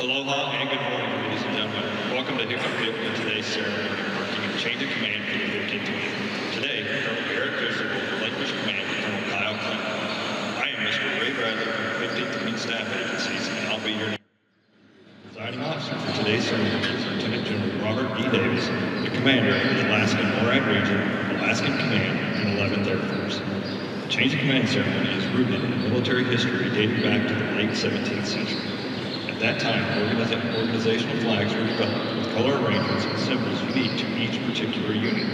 Aloha and good morning, ladies and gentlemen. Welcome to Hickam in today's ceremony marking a change of command for the 15th Wing. Today, Colonel Garrett Fisher will relinquish command to Colonel Kyle Clinton. I am Mr. Ray Bradley from the 15th Wing Staff Agencies, and I'll be your presiding officer for today's ceremony is Lieutenant General Robert E. Davis, the commander of the Alaskan NORAD region, Alaskan Command, and 11th Air Force. The change of command ceremony is rooted in military history dating back to the late 17th century. At that time, organizational flags were developed with color arrangements and symbols unique to each particular unit.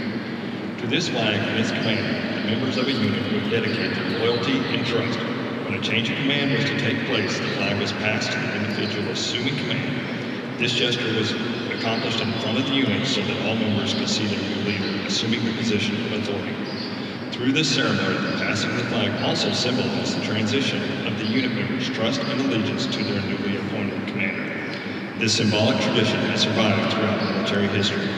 To this flag and its commander, the members of a unit would dedicate their loyalty and trust. When a change of command was to take place, the flag was passed to the individual assuming command. This gesture was accomplished in front of the unit so that all members could see their new leader assuming the position of authority. Through this ceremony, the passing of the flag also symbolized the transition of the unit members' trust and allegiance to their newly appointed commander. This symbolic tradition has survived throughout military history.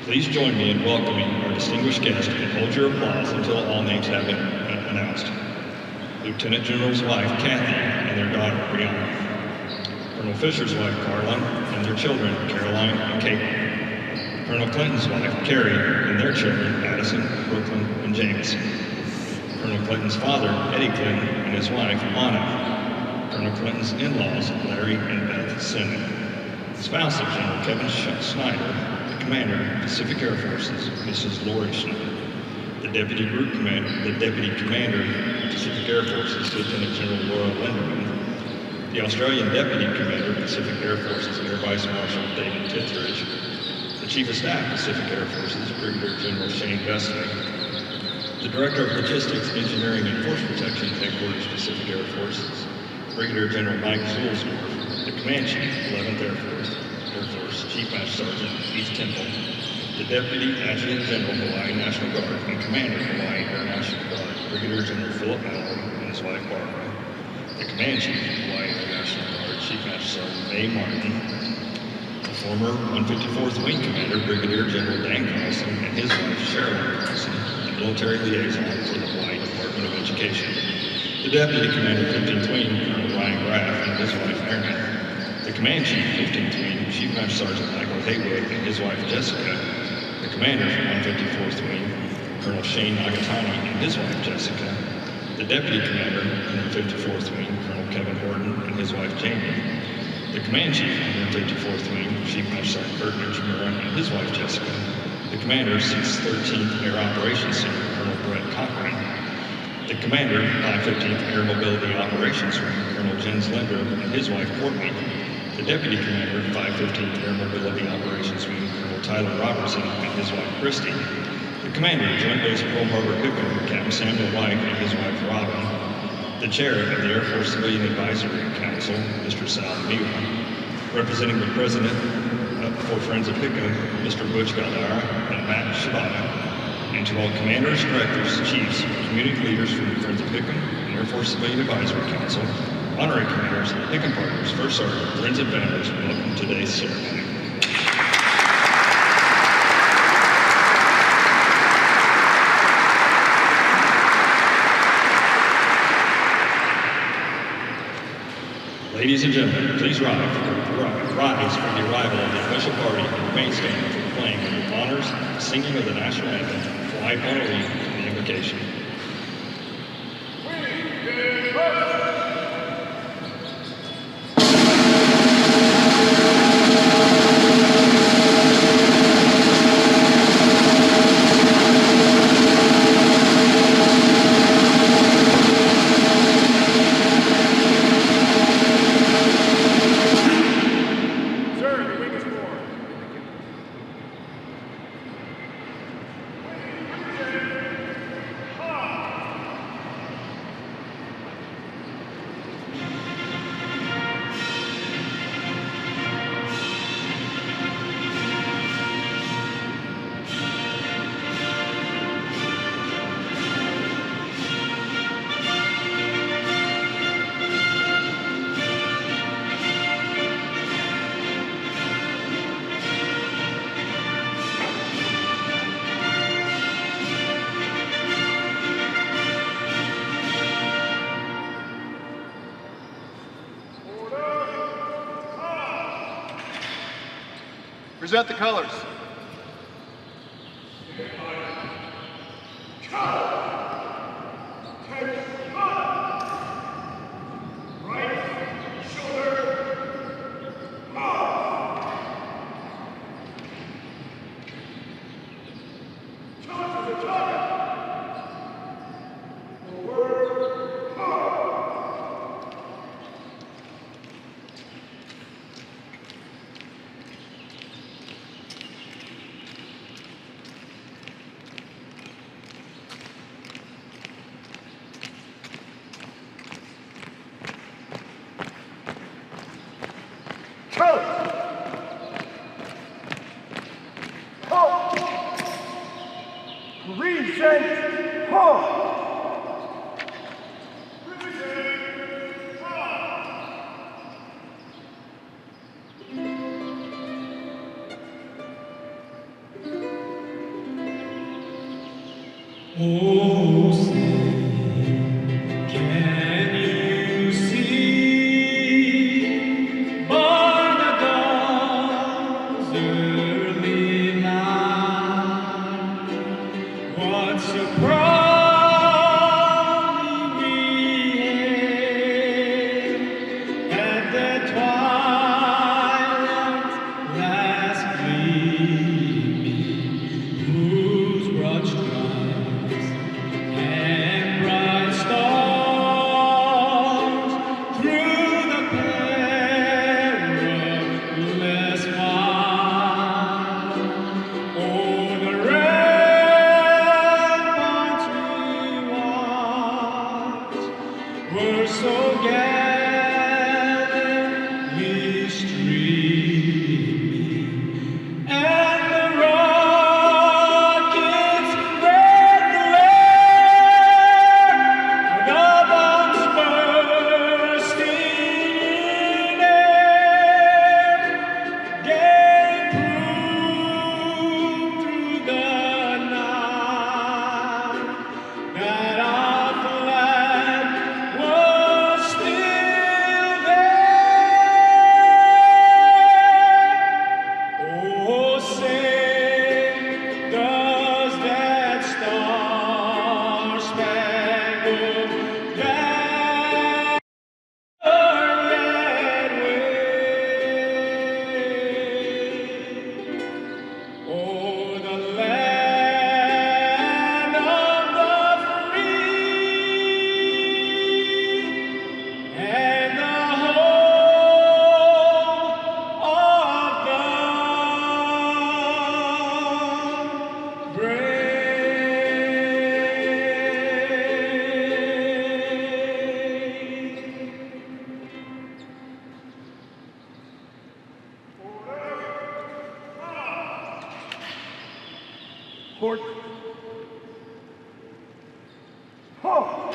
Please join me in welcoming our distinguished guest and hold your applause until all names have been announced. Lieutenant General's wife, Kathy, and their daughter, Brianna. Colonel Fisher's wife, Carolyn, and their children, Caroline and Caitlin. Colonel Clinton's wife, Carrie, and their children, Addison, Brooklyn, and James. Colonel Clinton's father, Eddie Clinton, and his wife, Anna. Colonel Clinton's in-laws, Larry and Beth Simmons. Spouse of General Kevin Snyder, the commander of Pacific Air Forces, Mrs. Lori Snyder. The deputy commander of Pacific Air Forces, Lieutenant General Laura Linderman. The Australian deputy commander of Pacific Air Forces, Air Vice Marshal David Tithridge. The Chief of Staff, Pacific Air Forces, Brigadier General Shane Gustley. The Director of Logistics, Engineering, and Force Protection, Headquarters, Pacific Air Forces, Brigadier General Mike Zulsdorf. The Command Chief, 11th Air Force, Chief Master Sergeant Keith Temple. The Deputy Adjutant General, Hawaii National Guard, and Commander, Hawaii Air National Guard, Brigadier General Philip Mallory and his wife, Barbara. The Command Chief, Hawaii Air National Guard, Chief Master Sergeant Mae Martin. Former 154th Wing Commander, Brigadier General Dan Carlson, and his wife, Sherilyn Carlson, the military liaison for the Hawaii Department of Education. The Deputy Commander, 15th Wing, Colonel Ryan Graff, and his wife, Airmen. The Command Chief, 15th Wing, Chief Master Sergeant Michael Haywood, and his wife, Jessica. The Commander for 154th Wing, Colonel Shane Nagatani, and his wife, Jessica. The Deputy Commander, 154th Wing, Colonel Kevin Horton, and his wife, Jamie. The Command Chief, 154th Wing, Chief Master Sergeant Kurt Nijimura, and his wife, Jessica. The Commander, 613th Air Operations Center, Colonel Brett Cochran. The Commander, 515th Air Mobility Operations Wing, Colonel Jens Linder, and his wife, Courtney. The Deputy Commander, 515th Air Mobility Operations Wing, Colonel Tyler Robertson, and his wife, Christy. The Commander, Joint Base Pearl Harbor-Hickam, Captain Samuel White, and his wife, Robin. The Chair of the Air Force Civilian Advisory Council, Mr. Sal Mila. Representing the President for Friends of Hickam, Mr. Butch Galdara and Matt Shibata. And to all Commanders, Directors, Chiefs, Community Leaders from the Friends of Hickam and Air Force Civilian Advisory Council, Honorary Commanders, Hickam Partners, First Sergeant, Friends and Families, welcome to today's ceremony. Ladies and gentlemen, please rise for the arrival of the official party and remain standing for the playing of the honors, the singing of the national anthem, flag on leave, and the invocation. Present the colors. Oh, say, can you see by the dawn's early light what so proudly we hailed at the twilight's last gleaming, whose broad stripes and bright stars through the perilous fight o'er the ramparts we watched were so gallantly streaming, and the rockets' red glare, the bombs bursting in air, gave proof through the night that our flag was still there. Oh, say, does that star-spangled banner yet wave o'er the land of the free and the home of the brave? Port. Halt.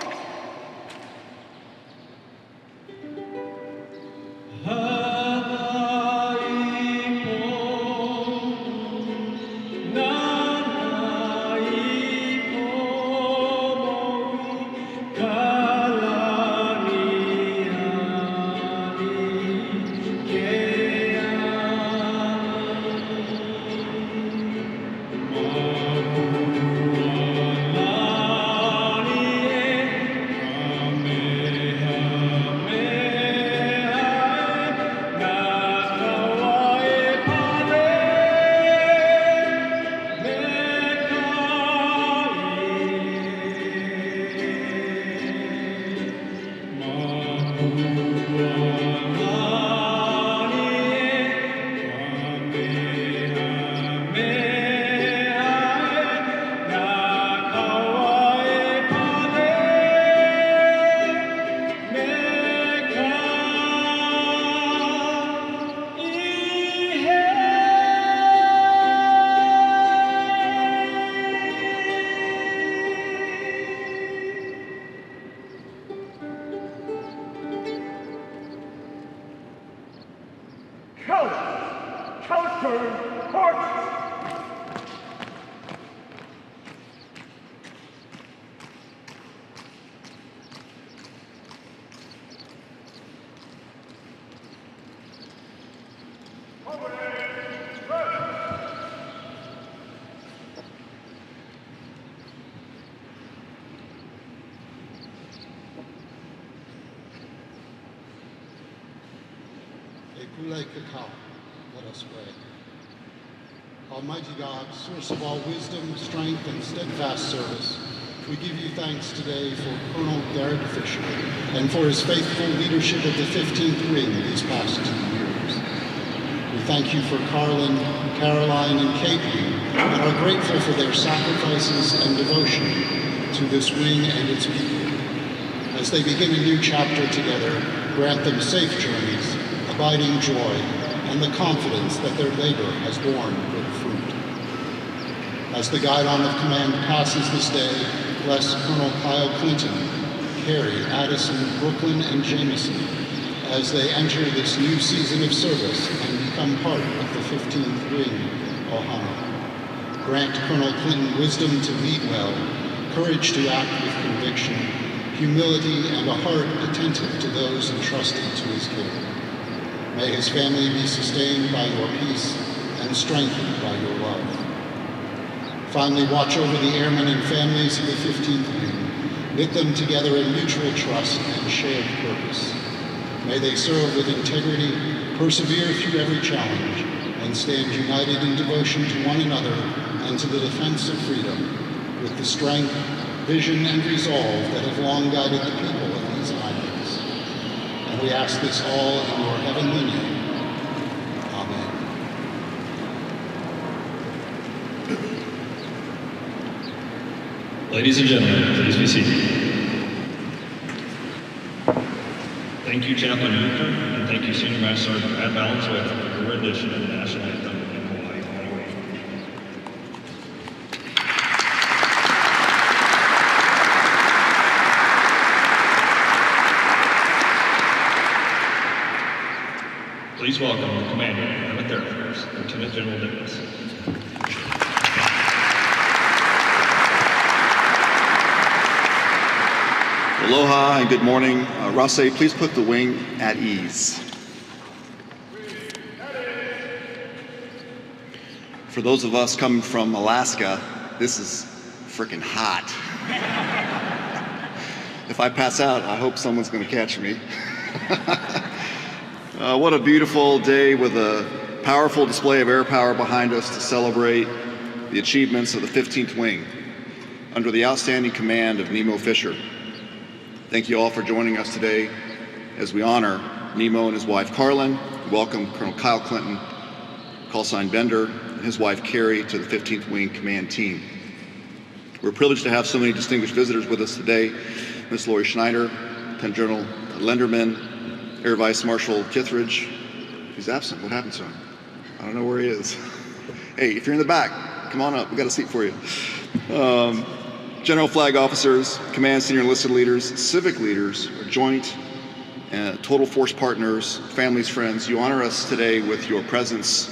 Counter, port. Let us pray. Almighty God, source of all wisdom, strength, and steadfast service, we give you thanks today for Colonel Garrett Fisher and for his faithful leadership of the 15th Wing these past 2 years. We thank you for Carlin, Caroline, and Caitlin, and are grateful for their sacrifices and devotion to this wing and its people. As they begin a new chapter together, grant them safe journeys, abiding joy, and the confidence that their labor has borne good fruit. As the guidon of command passes this day, bless Colonel Kyle Clinton, Carey, Addison, Brooklyn, and Jameson as they enter this new season of service and become part of the 15th Wing, Ohio. Grant Colonel Clinton wisdom to lead well, courage to act with conviction, humility, and a heart attentive to those entrusted to his care. May his family be sustained by your peace and strengthened by your love. Finally, watch over the airmen and families of the 15th Wing. Knit them together in mutual trust and shared purpose. May they serve with integrity, persevere through every challenge, and stand united in devotion to one another and to the defense of freedom, with the strength, vision, and resolve that have long guided the people of these islands. And we ask this all in your heavenly name. Amen. Ladies and gentlemen, please be seated. Thank you, Chaplain Euchre, and thank you, Senior Master Sergeant Matt Valenzuela, for your rendition of the national anthem in Hawaii on Hawaii. Please welcome the Commander of the 11th Air Force, Lieutenant General Davis. Aloha and good morning. Rase, please put the wing at ease. For those of us coming from Alaska, this is freaking hot. If I pass out, I hope someone's going to catch me. What a beautiful day with a powerful display of air power behind us to celebrate the achievements of the 15th Wing under the outstanding command of Nemo Fisher. Thank you all for joining us today as we honor Nemo and his wife Carlin, welcome Colonel Kyle Clinton, callsign Bender, and his wife Carey to the 15th Wing Command Team. We're privileged to have so many distinguished visitors with us today. Ms. Lori Schneider, Lieutenant General Lenderman, Air Vice Marshal Kithridge. He's absent. What happened to him? I don't know where he is. Hey, if you're in the back, come on up. We got a seat for you. General flag officers, command senior enlisted leaders, civic leaders, joint and total force partners, families, friends, you honor us today with your presence.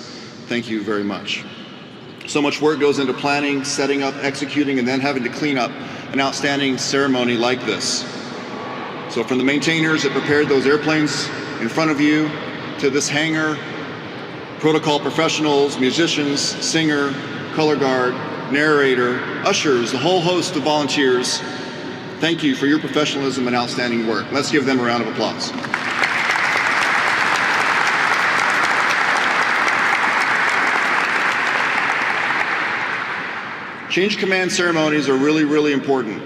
Thank you very much. So much work goes into planning, setting up, executing, and then having to clean up an outstanding ceremony like this. So from the maintainers that prepared those airplanes in front of you to this hangar, protocol professionals, musicians, singer, color guard, narrator, ushers, the whole host of volunteers, thank you for your professionalism and outstanding work. Let's give them a round of applause. Change command ceremonies are really, really important.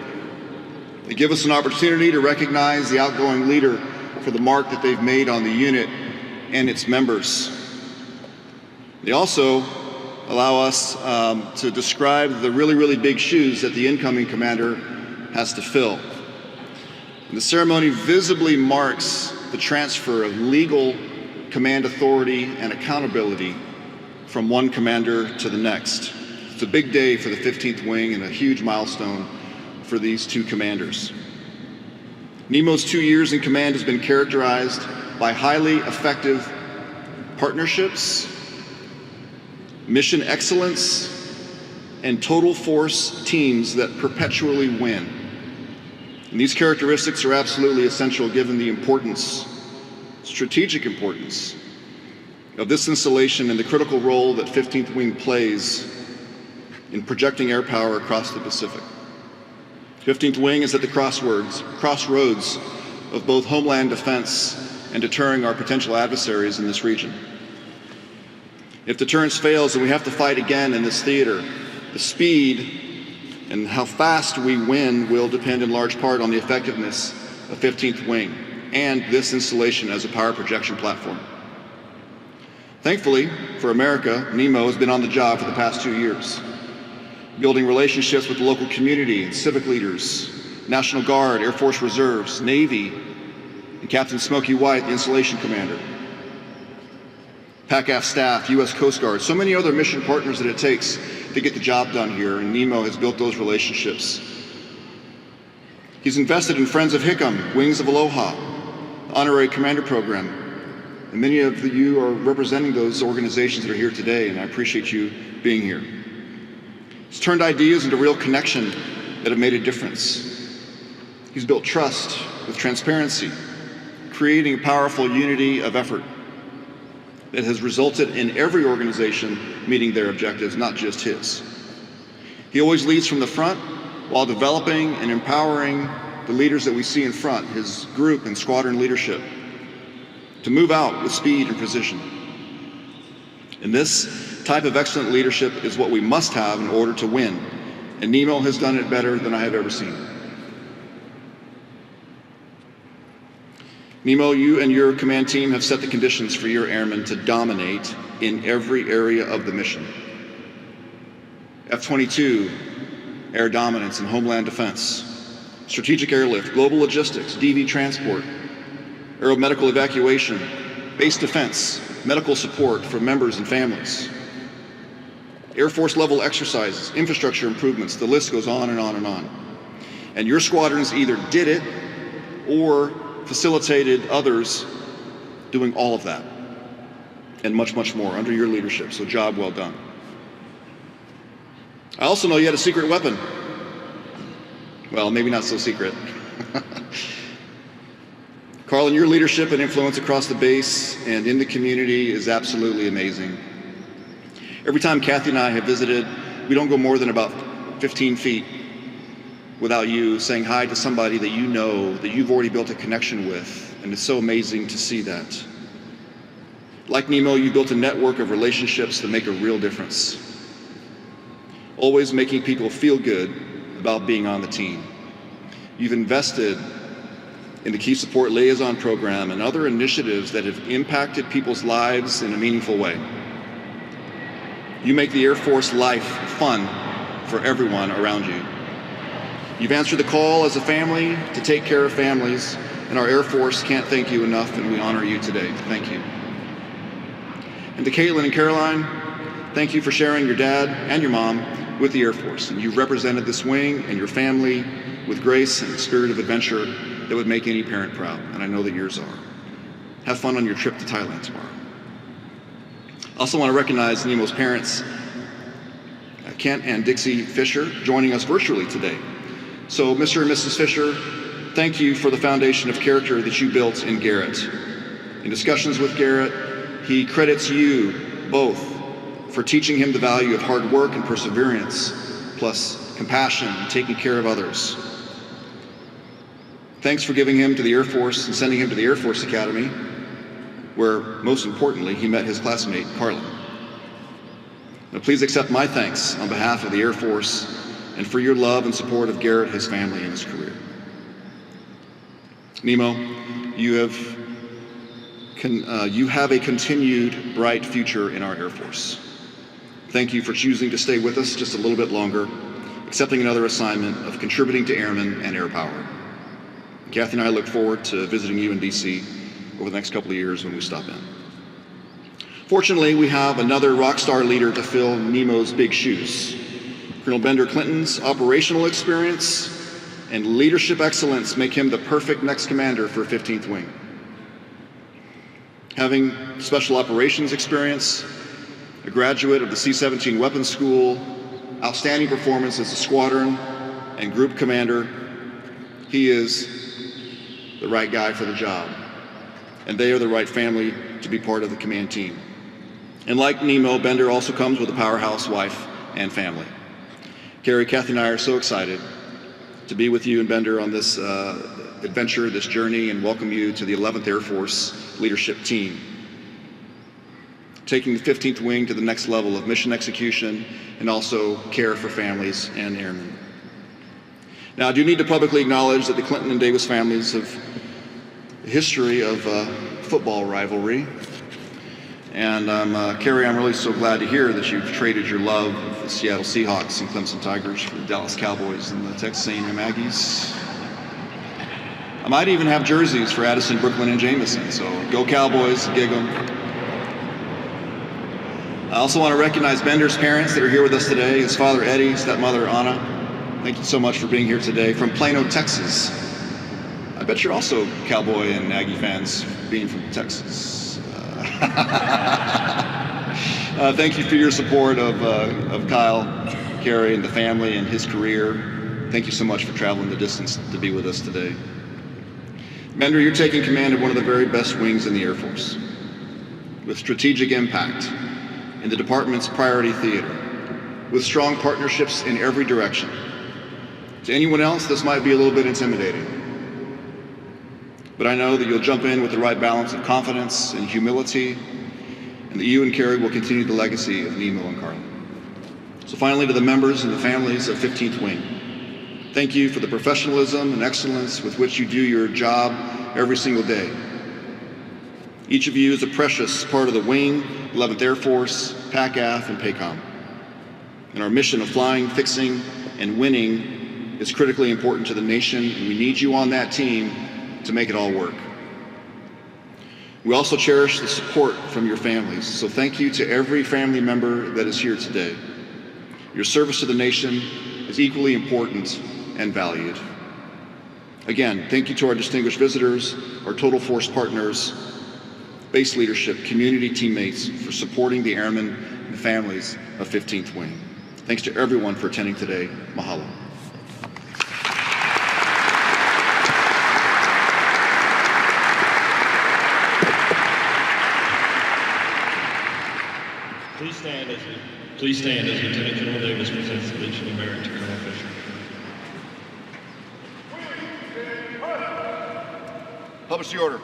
They give us an opportunity to recognize the outgoing leader for the mark that they've made on the unit and its members. They also allow us to describe the really, really big shoes that the incoming commander has to fill. And the ceremony visibly marks the transfer of legal command authority and accountability from one commander to the next. It's a big day for the 15th Wing and a huge milestone for these two commanders. Nemo's 2 years in command has been characterized by highly effective partnerships, mission excellence, and total force teams that perpetually win. And these characteristics are absolutely essential given the importance, strategic importance, of this installation and the critical role that 15th Wing plays in projecting air power across the Pacific. 15th Wing is at the crossroads of both homeland defense and deterring our potential adversaries in this region. If deterrence fails and we have to fight again in this theater, the speed and how fast we win will depend in large part on the effectiveness of 15th Wing and this installation as a power projection platform. Thankfully, for America, NEMO has been on the job for the past 2 years, building relationships with the local community and civic leaders, National Guard, Air Force Reserves, Navy, and Captain Smokey White, the installation commander, PACAF staff, U.S. Coast Guard, so many other mission partners that it takes to get the job done here, and NEMO has built those relationships. He's invested in Friends of Hickam, Wings of Aloha, the Honorary Commander Program, and many of you are representing those organizations that are here today, and I appreciate you being here. He's turned ideas into real connection that have made a difference. He's built trust with transparency, creating a powerful unity of effort that has resulted in every organization meeting their objectives, not just his. He always leads from the front while developing and empowering the leaders that we see in front, his group and squadron leadership, to move out with speed and precision. And this type of excellent leadership is what we must have in order to win, and NEMO has done it better than I have ever seen. NEMO, you and your command team have set the conditions for your airmen to dominate in every area of the mission. F-22, air dominance and homeland defense, strategic airlift, global logistics, DV transport, aeromedical evacuation, base defense, medical support for members and families, Air Force level exercises, infrastructure improvements, the list goes on and on and on. And your squadrons either did it or facilitated others doing all of that and much, much more under your leadership, so job well done. I also know you had a secret weapon. Well, maybe not so secret. Carlin, your leadership and influence across the base and in the community is absolutely amazing. Every time Kathy and I have visited, we don't go more than about 15 feet without you saying hi to somebody that you know, that you've already built a connection with, and it's so amazing to see that. Like NEMO, you built a network of relationships that make a real difference, always making people feel good about being on the team. You've invested in the Key Support Liaison Program and other initiatives that have impacted people's lives in a meaningful way. You make the Air Force life fun for everyone around you. You've answered the call as a family to take care of families, and our Air Force can't thank you enough, and we honor you today. Thank you. And to Caitlin and Caroline, thank you for sharing your dad and your mom with the Air Force, and you've represented this wing and your family with grace and a spirit of adventure that would make any parent proud, and I know that yours are. Have fun on your trip to Thailand tomorrow. I also want to recognize NEMO's parents, Kent and Dixie Fisher, joining us virtually today. So, Mr. and Mrs. Fisher, thank you for the foundation of character that you built in Garrett. In discussions with Garrett, he credits you both for teaching him the value of hard work and perseverance, plus compassion and taking care of others. Thanks for giving him to the Air Force and sending him to the Air Force Academy, where, most importantly, he met his classmate, Carlin. Now, please accept my thanks on behalf of the Air Force and for your love and support of Garrett, his family, and his career. NEMO, you have a continued bright future in our Air Force. Thank you for choosing to stay with us just a little bit longer, accepting another assignment of contributing to Airmen and Air Power. Kathy and I look forward to visiting you in DC over the next couple of years when we stop in. Fortunately, we have another rock star leader to fill NEMO's big shoes. Colonel Bender Clinton's operational experience and leadership excellence make him the perfect next commander for 15th Wing. Having special operations experience, a graduate of the C-17 Weapons School, outstanding performance as a squadron and group commander, he is the right guy for the job. And they are the right family to be part of the command team. And like NEMO, Bender also comes with a powerhouse wife and family. Carrie, Kathy, and I are so excited to be with you and Bender on this adventure, this journey, and welcome you to the 11th Air Force leadership team, taking the 15th Wing to the next level of mission execution and also care for families and airmen. Now, I do need to publicly acknowledge that the Clinton and Davis families have a history of football rivalry. And Carrie, I'm really so glad to hear that you've traded your love of the Seattle Seahawks and Clemson Tigers for the Dallas Cowboys and the Texas A&M Aggies. I might even have jerseys for Addison, Brooklyn, and Jamison, so go Cowboys, gig 'em. I also want to recognize Bender's parents that are here with us today, his father Eddie, stepmother Anna. Thank you so much for being here today from Plano, Texas. I bet you're also Cowboy and Aggie fans being from Texas. Thank you for your support of Kyle, Carrie, and the family and his career. Thank you so much for traveling the distance to be with us today. Bender, you're taking command of one of the very best wings in the Air Force, with strategic impact in the department's priority theater, with strong partnerships in every direction. To anyone else, this might be a little bit intimidating, but I know that you'll jump in with the right balance of confidence and humility, and that you and Carrie will continue the legacy of Nemo and Carla. So finally, to the members and the families of 15th Wing, thank you for the professionalism and excellence with which you do your job every single day. Each of you is a precious part of the Wing, 11th Air Force, PACAF, and PACOM. And our mission of flying, fixing, and winning is critically important to the nation, and we need you on that team to make it all work. We also cherish the support from your families, so thank you to every family member that is here today. Your service to the nation is equally important and valued. Again, thank you to our distinguished visitors, our total force partners, base leadership, community teammates for supporting the airmen and families of 15th Wing. Thanks to everyone for attending today. Mahalo. Please stand as Lieutenant General Davis presents the Legion of Merit to Colonel Fisher. Publish the order.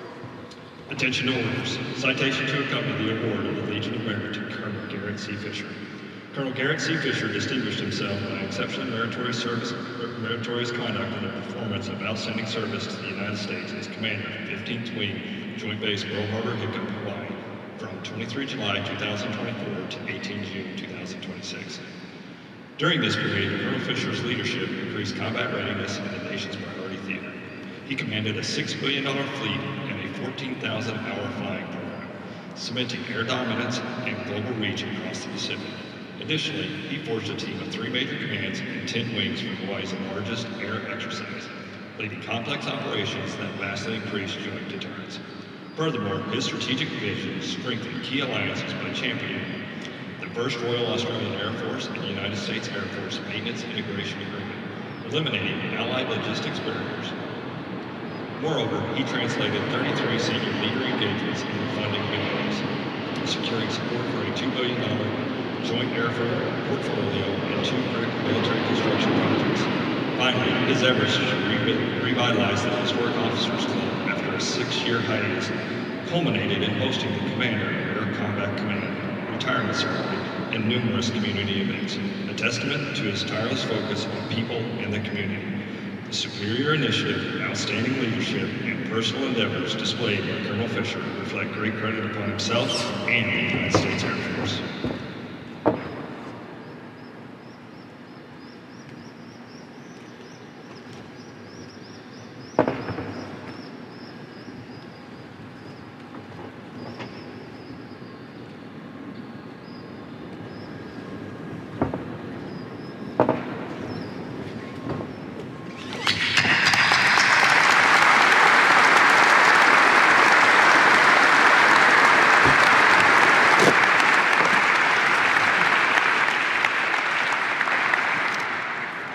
Attention to orders. Citation to accompany the award of the Legion of Merit to Colonel Garrett C. Fisher. Colonel Garrett C. Fisher distinguished himself by exceptionally meritorious conduct in the performance of outstanding service to the United States as commander of 15th Wing, Joint Base Pearl Harbor-Hickam, Hawaii, from 23 July 2024 to 18 June 2026. During this period, Colonel Fisher's leadership increased combat readiness in the nation's priority theater. He commanded a $6 billion fleet and a 14,000-hour flying program, cementing air dominance and global reach across the Pacific. Additionally, he forged a team of 3 major commands and 10 wings for Hawaii's largest air exercise, leading complex operations that vastly increased joint deterrence. Furthermore, his strategic vision strengthened key alliances by championing the first Royal Australian Air Force and United States Air Force Maintenance Integration Agreement, eliminating Allied logistics barriers. Moreover, he translated 33 senior leader engagements into funding mechanisms, securing support for a $2 billion joint air portfolio and 2 critical military construction projects. Finally, his efforts to revitalize the Historic Officers Club after a 6-year hiatus culminated in hosting the Commander of Air Combat Command retirement ceremony and numerous community events, a testament to his tireless focus on people and the community. The superior initiative, outstanding leadership, and personal endeavors displayed by Colonel Fisher reflect great credit upon himself and the United States Air Force.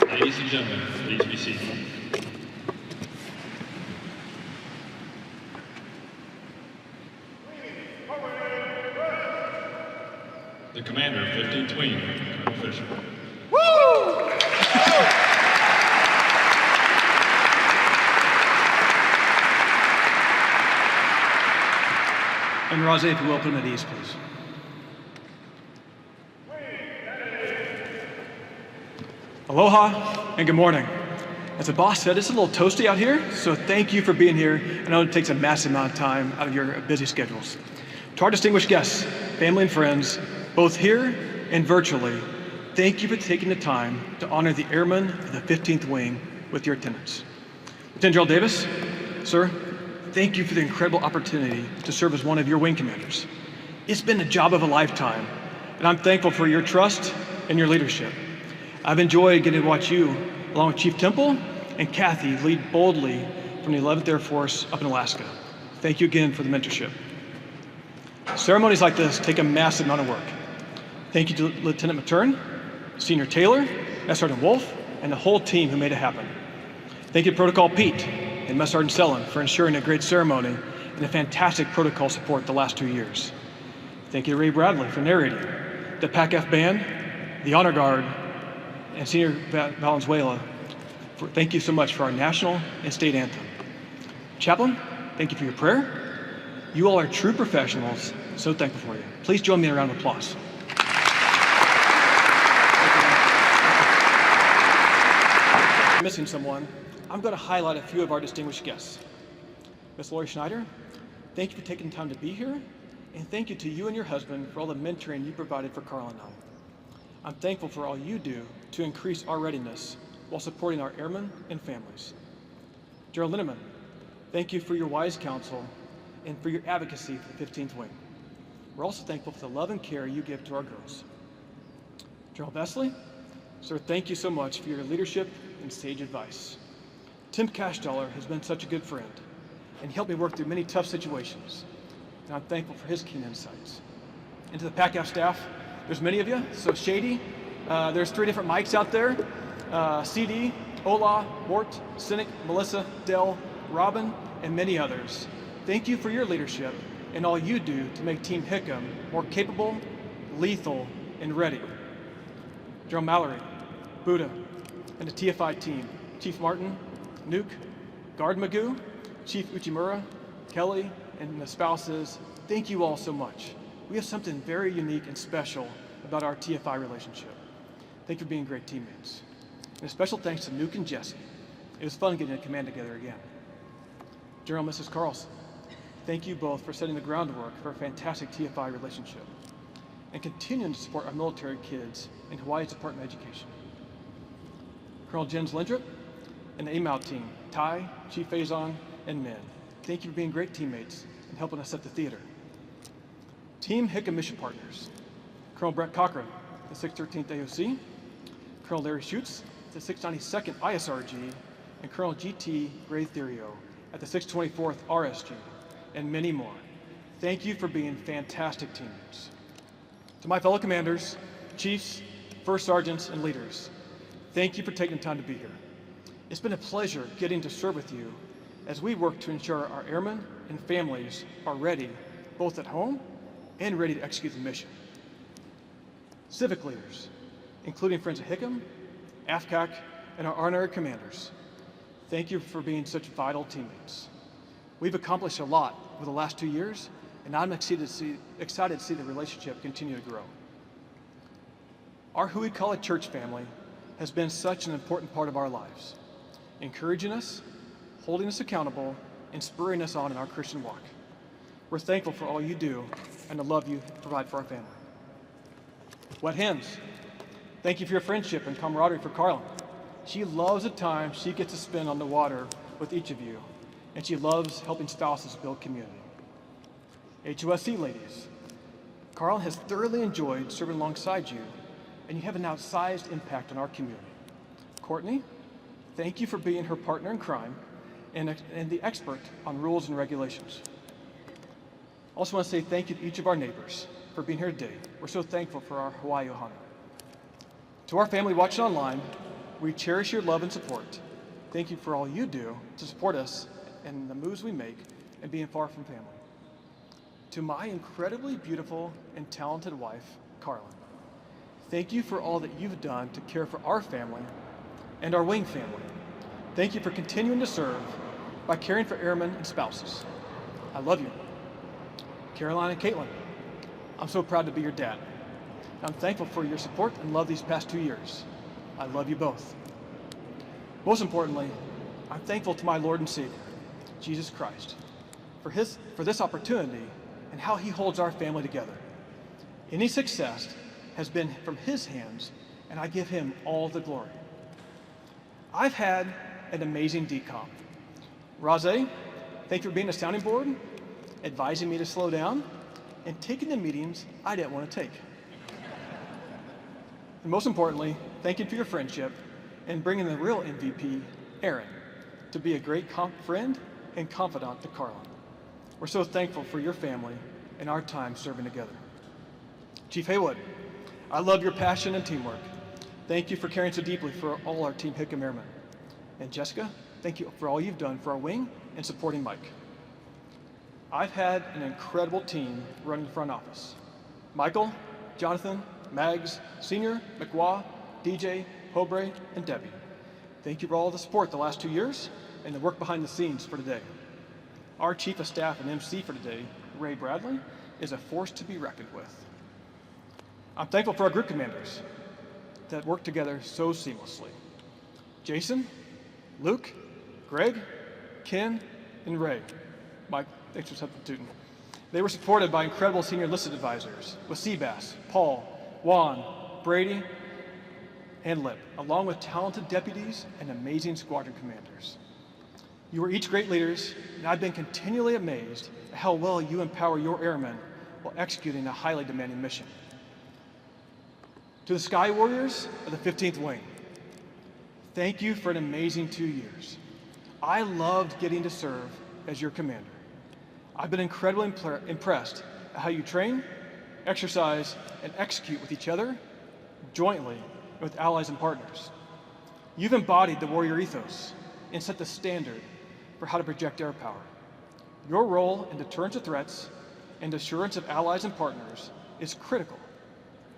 Ladies and gentlemen, please be seated. The Commander of 15th Wing, Colonel Fisher. Woo! And Rose, if you will, put them at ease, please. Aloha and good morning. As the boss said, it's a little toasty out here, so thank you for being here. I know it takes a massive amount of time out of your busy schedules. To our distinguished guests, family and friends, both here and virtually, thank you for taking the time to honor the Airmen of the 15th Wing with your attendance. Lieutenant General Davis, sir, thank you for the incredible opportunity to serve as one of your wing commanders. It's been a job of a lifetime, and I'm thankful for your trust and your leadership. I've enjoyed getting to watch you, along with Chief Temple and Kathy, lead boldly from the 11th Air Force up in Alaska. Thank you again for the mentorship. Ceremonies like this take a massive amount of work. Thank you to Lieutenant Matern, Senior Taylor, Master Sergeant Wolf, and the whole team who made it happen. Thank you to Protocol Pete and Master Sergeant Sellen for ensuring a great ceremony and a fantastic protocol support the last 2 years. Thank you to Ray Bradley for narrating, the PACF Band, the Honor Guard, and Senior Valenzuela. Thank you so much for our national and state anthem. Chaplain, thank you for your prayer. You all are true professionals, so thankful for you. Please join me in a round of applause. If I'm missing someone, I'm going to highlight a few of our distinguished guests. Ms. Lori Schneider, thank you for taking the time to be here, and thank you to you and your husband for all the mentoring you provided for Carl and I. I'm thankful for all you do to increase our readiness while supporting our airmen and families. General Linneman, thank you for your wise counsel and for your advocacy for the 15th Wing. We're also thankful for the love and care you give to our girls. General Vesely, sir, thank you so much for your leadership and sage advice. Tim Cashdaller has been such a good friend and helped me work through many tough situations, and I'm thankful for his keen insights. And to the PACAF staff, there's many of you, so Shady, there's 3 different mics out there, CD, Ola, Mort, Cynic, Melissa, Dell, Robin, and many others. Thank you for your leadership and all you do to make Team Hickam more capable, lethal, and ready. General Mallory, Buddha, and the TFI team, Chief Martin, Nuke, Guard Magoo, Chief Uchimura, Kelly, and the spouses, thank you all so much. We have something very unique and special about our TFI relationship. Thank you for being great teammates. And a special thanks to Nuke and Jesse. It was fun getting a command together again. General and Mrs. Carlson, thank you both for setting the groundwork for a fantastic TFI relationship and continuing to support our military kids in Hawaii's Department of Education. Colonel Jens Lindrup and the AMAL team, Ty, Chief Faison, and Min, thank you for being great teammates and helping us set the theater. Team Hickam Mission Partners, Colonel Brett Cochran, the 613th AOC, Colonel Larry Schutz, the 692nd ISRG, and Colonel GT Gray Therio at the 624th RSG, and many more. Thank you for being fantastic teammates. To my fellow commanders, chiefs, first sergeants, and leaders, thank you for taking the time to be here. It's been a pleasure getting to serve with you as we work to ensure our airmen and families are ready, both at home and ready to execute the mission. Civic leaders, including Friends of Hickam, AFCAC, and our honorary commanders, thank you for being such vital teammates. We've accomplished a lot over the last 2 years, and I'm excited to see the relationship continue to grow. Our who we call a church family has been such an important part of our lives, encouraging us, holding us accountable, and spurring us on in our Christian walk. We're thankful for all you do and the love you provide for our family. Wet Hens, thank you for your friendship and camaraderie for Carlin. She loves the time she gets to spend on the water with each of you, and she loves helping spouses build community. HOSC ladies, Carl has thoroughly enjoyed serving alongside you, and you have an outsized impact on our community. Courtney, thank you for being her partner in crime and the expert on rules and regulations. Also want to say thank you to each of our neighbors for being here today. We're so thankful for our Hawaii ohana. To our family watching online, we cherish your love and support. Thank you for all you do to support us and the moves we make and being far from family. To my incredibly beautiful and talented wife, Carlin, thank you for all that you've done to care for our family and our wing family. Thank you for continuing to serve by caring for airmen and spouses. I love you. Caroline and Caitlin, I'm so proud to be your dad. I'm thankful for your support and love these past 2 years. I love you both. Most importantly, I'm thankful to my Lord and Savior, Jesus Christ, for this opportunity and how he holds our family together. Any success has been from his hands, and I give him all the glory. I've had an amazing decomp. Razé, thank you for being a sounding board, advising me to slow down, and taking the meetings I didn't want to take. And most importantly, thank you for your friendship and bringing the real MVP, Aaron, to be a great friend and confidant to Carlin. We're so thankful for your family and our time serving together. Chief Haywood, I love your passion and teamwork. Thank you for caring so deeply for all our Team Hickam Airmen. And Jessica, thank you for all you've done for our wing and supporting Mike. I've had an incredible team running the front office. Michael, Jonathan, Mags, Senior, McWaugh, DJ, Hobre, and Debbie. Thank you for all the support the last 2 years and the work behind the scenes for today. Our Chief of Staff and MC for today, Ray Bradley, is a force to be reckoned with. I'm thankful for our group commanders that work together so seamlessly. Jason, Luke, Greg, Ken, and Ray. Mike, thanks for substituting. They were supported by incredible senior enlisted advisors with Seabass, Paul, Juan, Brady, and Lip, along with talented deputies and amazing squadron commanders. You are each great leaders, and I've been continually amazed at how well you empower your airmen while executing a highly demanding mission. To the Sky Warriors of the 15th Wing, thank you for an amazing 2 years. I loved getting to serve as your commander. I've been incredibly impressed at how you train, exercise, and execute with each other, jointly, and with allies and partners. You've embodied the warrior ethos and set the standard for how to project air power. Your role in deterrence of threats and assurance of allies and partners is critical,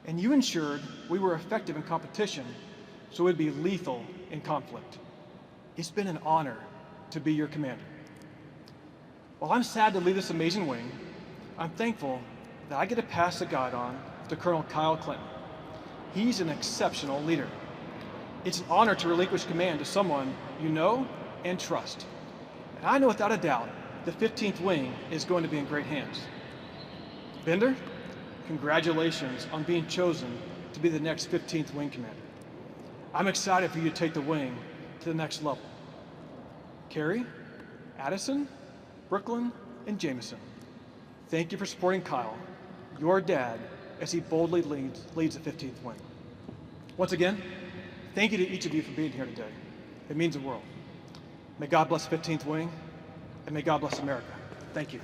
and you ensured we were effective in competition so we'd be lethal in conflict. It's been an honor to be your commander. While I'm sad to leave this amazing wing, I'm thankful that I get to pass the guide on to Colonel Kyle Clinton. He's an exceptional leader. It's an honor to relinquish command to someone you know and trust. And I know without a doubt the 15th Wing is going to be in great hands. Bender, congratulations on being chosen to be the next 15th Wing commander. I'm excited for you to take the wing to the next level. Carrie, Addison, Brooklyn, and Jameson, thank you for supporting Kyle, your dad, as he boldly leads the 15th Wing. Once again, thank you to each of you for being here today. It means the world. May God bless the 15th Wing, and may God bless America. Thank you.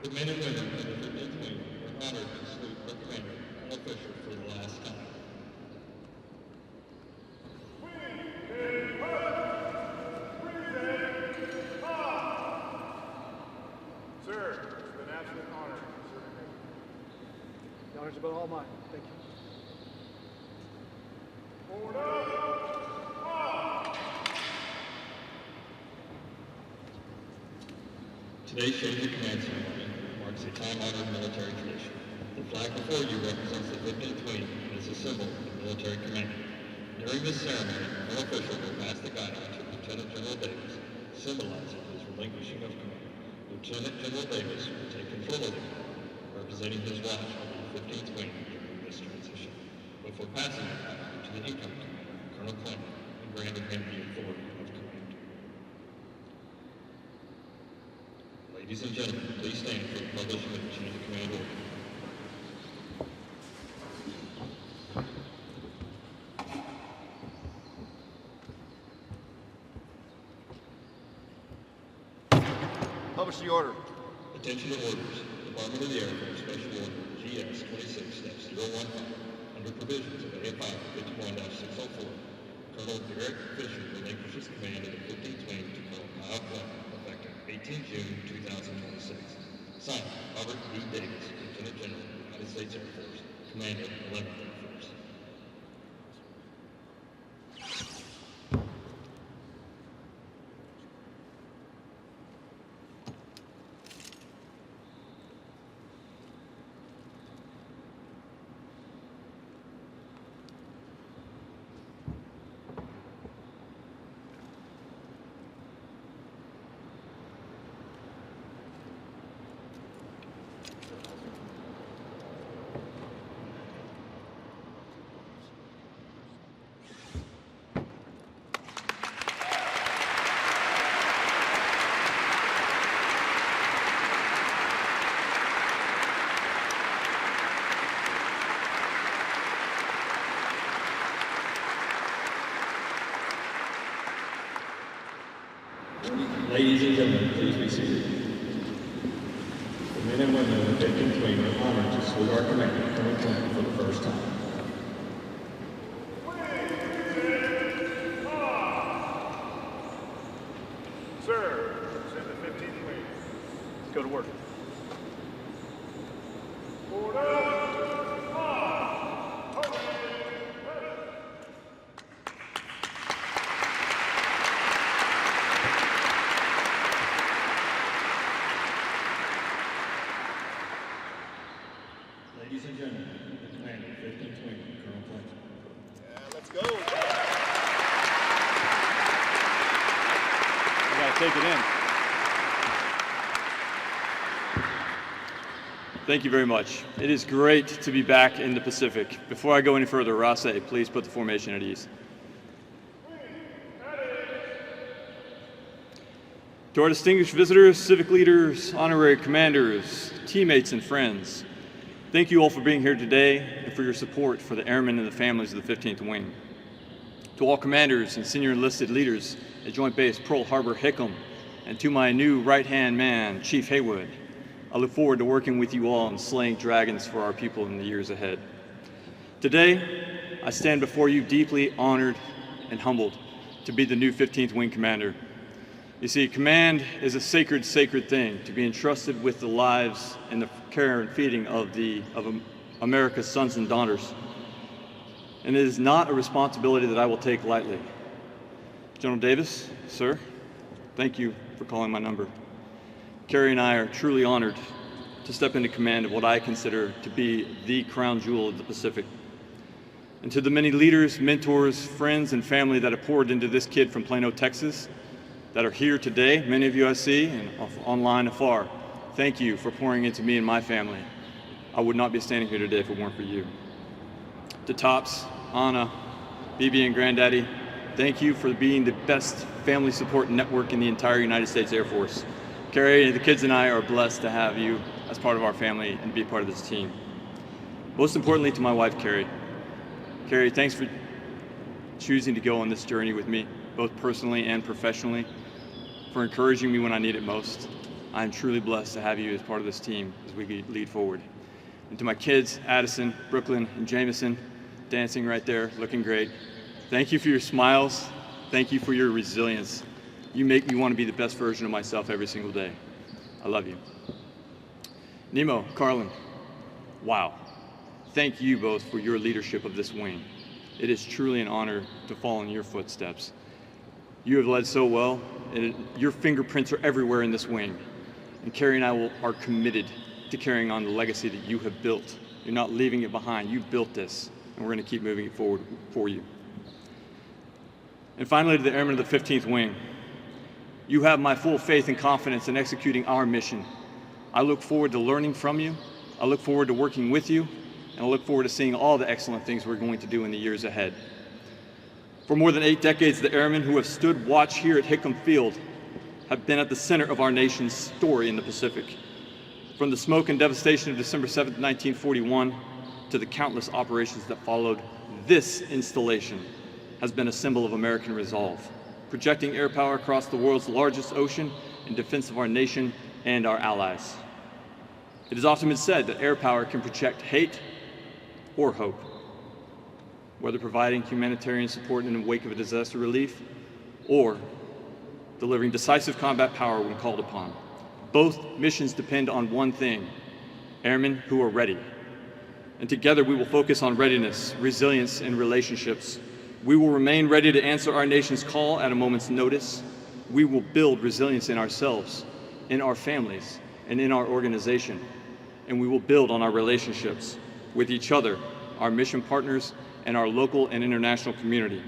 The men and women of the 15th Wing are honored to salute our commander, Garrett Fisher, for the last time. Sir, it's been an absolute honor serving you. The honors have been all mine. Thank you. Forward up! Today's change of command ceremony marks a time-honored military tradition. The flag before you represents the 15th Wing and is a symbol of military command. During this ceremony, Colonel Fisher will pass the guide on to Lieutenant General Davis, symbolizing his relinquishing of command. Lieutenant General Davis will take control of the command, representing his watch over the 15th Wing during this transition, before passing the guide to the incoming commander, Colonel Clinton, and granting him the authority of command. Ladies and gentlemen, please stand for the publishing of the change of command order. Publish the order. Attention to orders. Department of the Air Force Special Order GS 26-015 under provisions of AFI 51-604. Colonel Garrett Fisher relinquishes command of the 15th Wing to Colonel Kyle Clinton effective 18 June 2026. Signed, Robert E. Davis, Lieutenant Lieutenant General, United States Air Force, Commander, 11th Air Force. Ladies and gentlemen, please be seated. The men and women of the 15th Wing are honored to salute our commander, Colonel Clinton, for the first time. Sir, send the 15th Wing. Let's go to work. Ladies and gentlemen, the commander of the 15th Wing, Colonel Clinton. Let's go. I gotta take it in. Thank you very much. It is great to be back in the Pacific. Before I go any further, Rase, please put the formation at ease. To our distinguished visitors, civic leaders, honorary commanders, teammates, and friends, thank you all for being here today and for your support for the airmen and the families of the 15th Wing. To all commanders and senior enlisted leaders at Joint Base Pearl Harbor-Hickam, and to my new right-hand man, Chief Haywood, I look forward to working with you all and slaying dragons for our people in the years ahead. Today, I stand before you deeply honored and humbled to be the new 15th Wing Commander. You see, command is a sacred, sacred thing, to be entrusted with the lives and the care and feeding of America's sons and daughters. And it is not a responsibility that I will take lightly. General Davis, sir, thank you for calling my number. Carrie and I are truly honored to step into command of what I consider to be the crown jewel of the Pacific. And to the many leaders, mentors, friends, and family that have poured into this kid from Plano, Texas, that are here today, many of you I see, and online afar, thank you for pouring into me and my family. I would not be standing here today if it weren't for you. To Tops, Anna, BB, and Granddaddy, thank you for being the best family support network in the entire United States Air Force. Carrie, the kids and I are blessed to have you as part of our family and be part of this team. Most importantly, to my wife, Carrie. Carrie, thanks for choosing to go on this journey with me, both personally and professionally, for encouraging me when I need it most. I am truly blessed to have you as part of this team as we lead forward. And to my kids, Addison, Brooklyn, and Jameson, dancing right there, looking great. Thank you for your smiles. Thank you for your resilience. You make me want to be the best version of myself every single day. I love you. Nemo, Carlin, wow. Thank you both for your leadership of this wing. It is truly an honor to follow in your footsteps. You have led so well, and your fingerprints are everywhere in this wing. And Carrie and I are committed to carrying on the legacy that you have built. You're not leaving it behind. You built this, and we're going to keep moving it forward for you. And finally, to the Airmen of the 15th Wing, you have my full faith and confidence in executing our mission. I look forward to learning from you. I look forward to working with you, and I look forward to seeing all the excellent things we're going to do in the years ahead. For more than 8 decades, the airmen who have stood watch here at Hickam Field have been at the center of our nation's story in the Pacific. From the smoke and devastation of December 7th, 1941, to the countless operations that followed, this installation has been a symbol of American resolve, projecting air power across the world's largest ocean in defense of our nation and our allies. It has often been said that air power can project hate or hope, whether providing humanitarian support in the wake of a disaster relief or delivering decisive combat power when called upon. Both missions depend on one thing: airmen who are ready. And together we will focus on readiness, resilience, and relationships. We will remain ready to answer our nation's call at a moment's notice. We will build resilience in ourselves, in our families, and in our organization. And we will build on our relationships with each other, our mission partners, and our local and international community.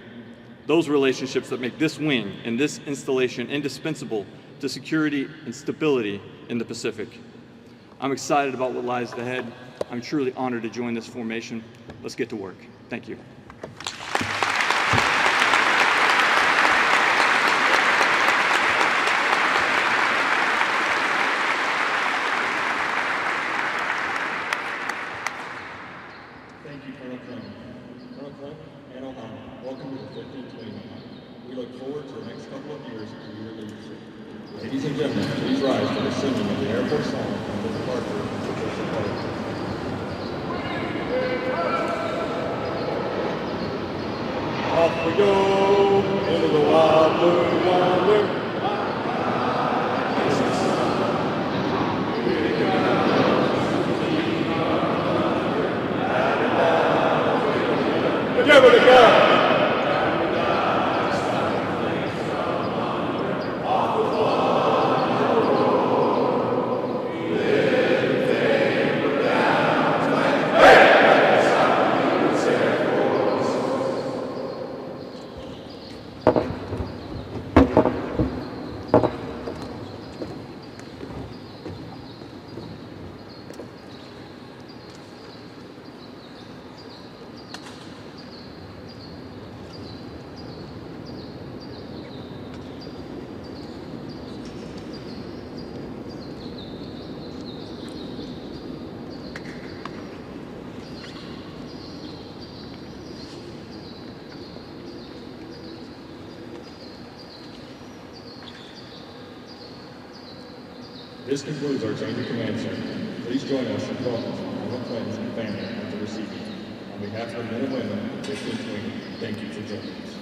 Those relationships that make this wing and this installation indispensable to security and stability in the Pacific. I'm excited about what lies ahead. I'm truly honored to join this formation. Let's get to work. Thank you. Thank you, Colonel Crum. Colonel Crum and Ohio, welcome to the 15th Wing. We look forward to the next couple of years under your leadership. Ladies and gentlemen, please rise for the singing of the Air Force song and the departure of the official party. Off we go into the wild blue yonder. Give it a go. This concludes our change of command ceremony. Please join us in welcoming our friends and family after receiving. On behalf of the men and women of the 15th Wing, thank you for joining us.